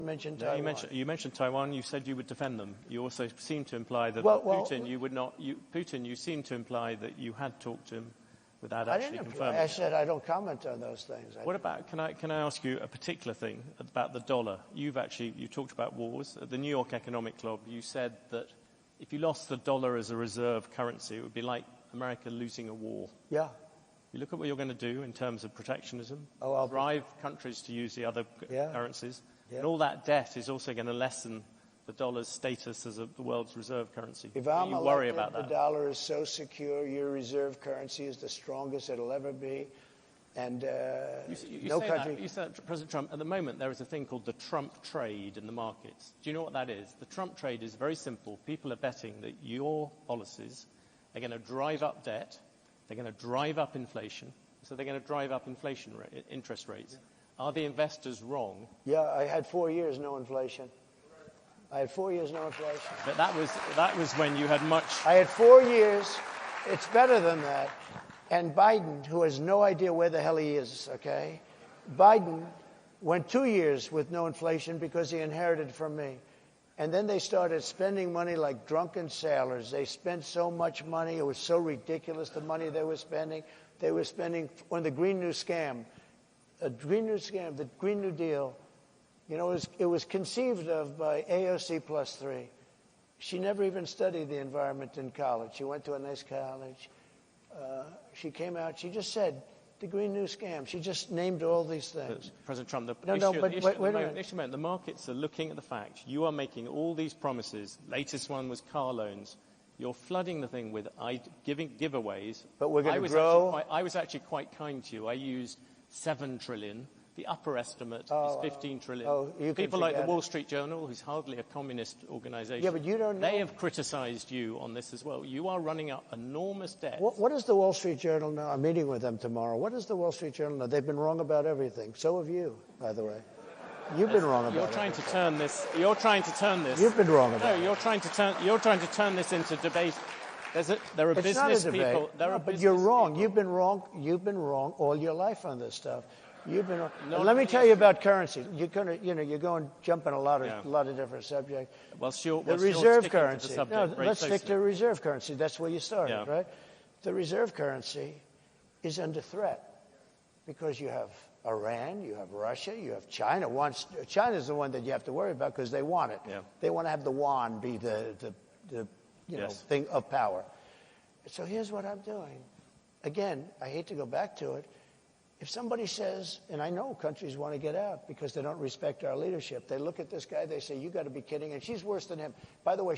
mentioned Taiwan. You mentioned Taiwan. You said you would defend them. You also seemed to imply that Putin, you would not. Putin, you seemed to imply that you had talked to him without actually confirming. I said I don't comment on those things. What about? Can I ask you a particular thing about the dollar? You talked about wars at the New York Economic Club. You said that if you lost the dollar as a reserve currency, it would be like America losing a war. Yeah. You look at what you're going to do in terms of protectionism, drive countries to use the other currencies, and all that debt is also going to lessen the dollar's status as the world's reserve currency. If I'm you worry elected, about that. The dollar is so secure, your reserve currency is the strongest it'll ever be. And no country... You say that, President Trump, at the moment there is a thing called the Trump trade in the markets. Do you know what that is? The Trump trade is very simple. People are betting that your policies are going to drive up debt, they're going to drive up inflation, so they're going to drive up interest rates. Yeah. Are the investors wrong? Yeah, I had 4 years no inflation. But that was when you had much... I had 4 years. It's better than that. And Biden, who has no idea where the hell he is, okay? Biden went 2 years with no inflation because he inherited from me. And then they started spending money like drunken sailors. They spent so much money. It was so ridiculous, the money they were spending. They were spending on the Green New Scam. The Green New Deal. You know, it was conceived of by AOC +3. She never even studied the environment in college. She went to a nice college. She came out. She just said, the Green New Scam. She just named all these things. President Trump, the markets are looking at the fact you are making all these promises. Latest one was car loans. You're flooding the thing with giving giveaways. But we're going to grow. I was actually quite kind to you. I used 7 trillion. The upper estimate is 15 trillion. People like the Wall Street Journal, who's hardly a communist organization, yeah, but you don't know. They have criticized you on this as well. You are running up enormous debt. What does the Wall Street Journal know? I'm meeting with them tomorrow. What does the Wall Street Journal know? They've been wrong about everything. So have you, by the way. You've been wrong about it. You're trying to turn this. You've been wrong about it. No, you're trying to turn this into debate. There are business people. But you're wrong. You've been wrong. You've been wrong all your life on this stuff. You've been. Let me tell you about currency. You're going jumping a lot of different subjects. The reserve currency. Let's stick to reserve currency. That's where you started, right? The reserve currency is under threat because you have Iran, you have Russia, you have China. China's the one that you have to worry about because they want it. Yeah. They want to have the yuan be the thing of power. So here's what I'm doing. Again, I hate to go back to it. If somebody says, and I know countries want to get out because they don't respect our leadership, they look at this guy, they say, you got to be kidding, and she's worse than him. By the way,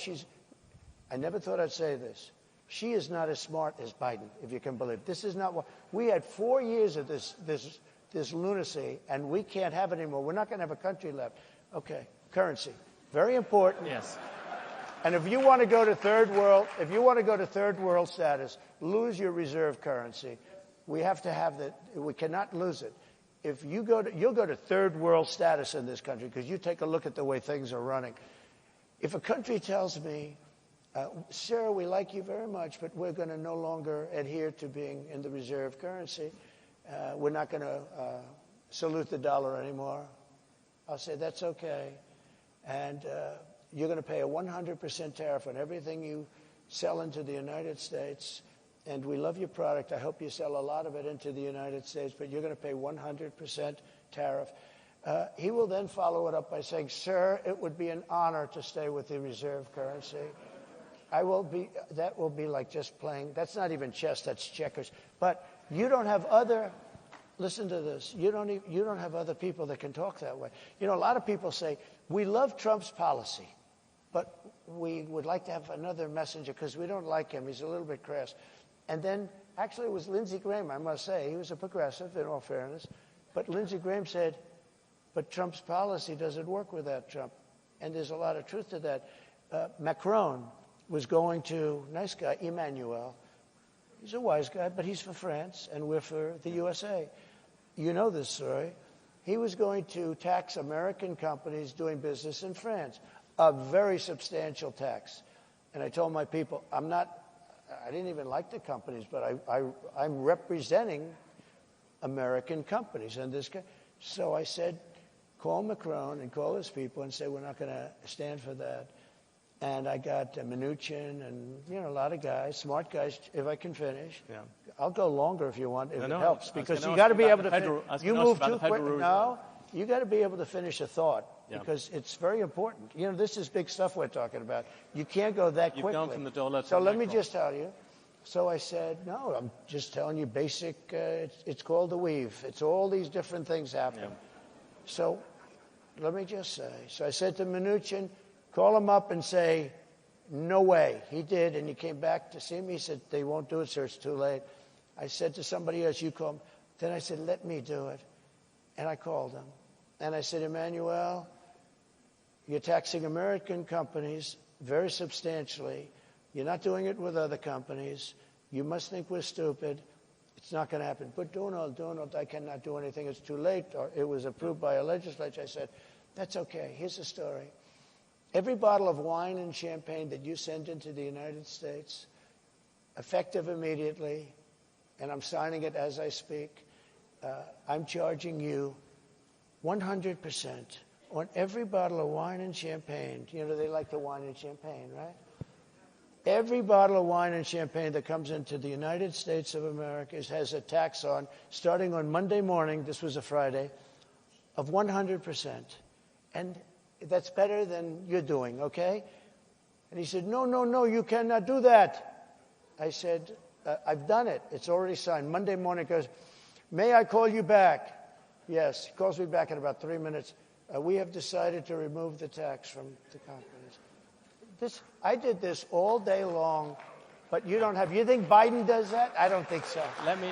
I never thought I'd say this. She is not as smart as Biden, if you can believe it. This is not what, we had 4 years of this lunacy, and we can't have it anymore. We're not going to have a country left. Okay, currency, very important. Yes. And if you want to go to third world status, lose your reserve currency. We have to have that. We cannot lose it. If you'll go to third world status in this country because you take a look at the way things are running. If a country tells me, sir, we like you very much, but we're going to no longer adhere to being in the reserve currency. We're not going to salute the dollar anymore. I'll say that's okay. And you're going to pay a 100% tariff on everything you sell into the United States. And we love your product. I hope you sell a lot of it into the United States, but you're going to pay 100% tariff. He will then follow it up by saying, sir, it would be an honor to stay with the reserve currency. That will be like just playing. That's not even chess, that's checkers. But you don't have listen to this, you don't have other people that can talk that way. You know, a lot of people say, we love Trump's policy, but we would like to have another messenger because we don't like him. He's a little bit crass. And then, actually, it was Lindsey Graham, I must say. He was a progressive, in all fairness. But Lindsey Graham said, but Trump's policy doesn't work without Trump. And there's a lot of truth to that. Macron was going to, nice guy, Emmanuel. He's a wise guy, but he's for France, and we're for the USA. You know this story. He was going to tax American companies doing business in France, a very substantial tax. And I told my people, I didn't even like the companies, but I'm representing American companies. And so I said, call Macron and call his people and say we're not going to stand for that. And I got Mnuchin and, a lot of guys, smart guys, if I can finish. Yeah. I'll go longer if you want, if it helps. Because you got got to be able to finish. You move too quick. No, No, you got to be able to finish a thought. Yeah. Because it's very important. This is big stuff we're talking about. You can't go that quickly. You've gone from the dollar to So let me Macron. just tell you. So I said, no, I'm just telling you basic, it's called the weave. It's all these different things happen. Yeah. So let me just say. So I said to Mnuchin, call him up and say, no way. He did, and he came back to see me. He said, they won't do it, sir. It's too late. I said to somebody else, you call him. Then I said, let me do it. And I called him. And I said, Emmanuel, you're taxing American companies very substantially. You're not doing it with other companies. You must think we're stupid. It's not going to happen. But Donald, I cannot do anything. It's too late. Or it was approved by a legislature. I said, that's okay. Here's the story. Every bottle of wine and champagne that you send into the United States, effective immediately, and I'm signing it as I speak, I'm charging you 100% on every bottle of wine and champagne. They like the wine and champagne, right? Every bottle of wine and champagne that comes into the United States of America has a tax on, starting on Monday morning, this was a Friday, of 100%. And that's better than you're doing, okay? And he said, no, you cannot do that. I said, I've done it. It's already signed. Monday morning, he goes, may I call you back? Yes. He calls me back in about 3 minutes. We have decided to remove the tax from the companies. I did this all day long, but you don't have. You think Biden does that? I don't think so. Let me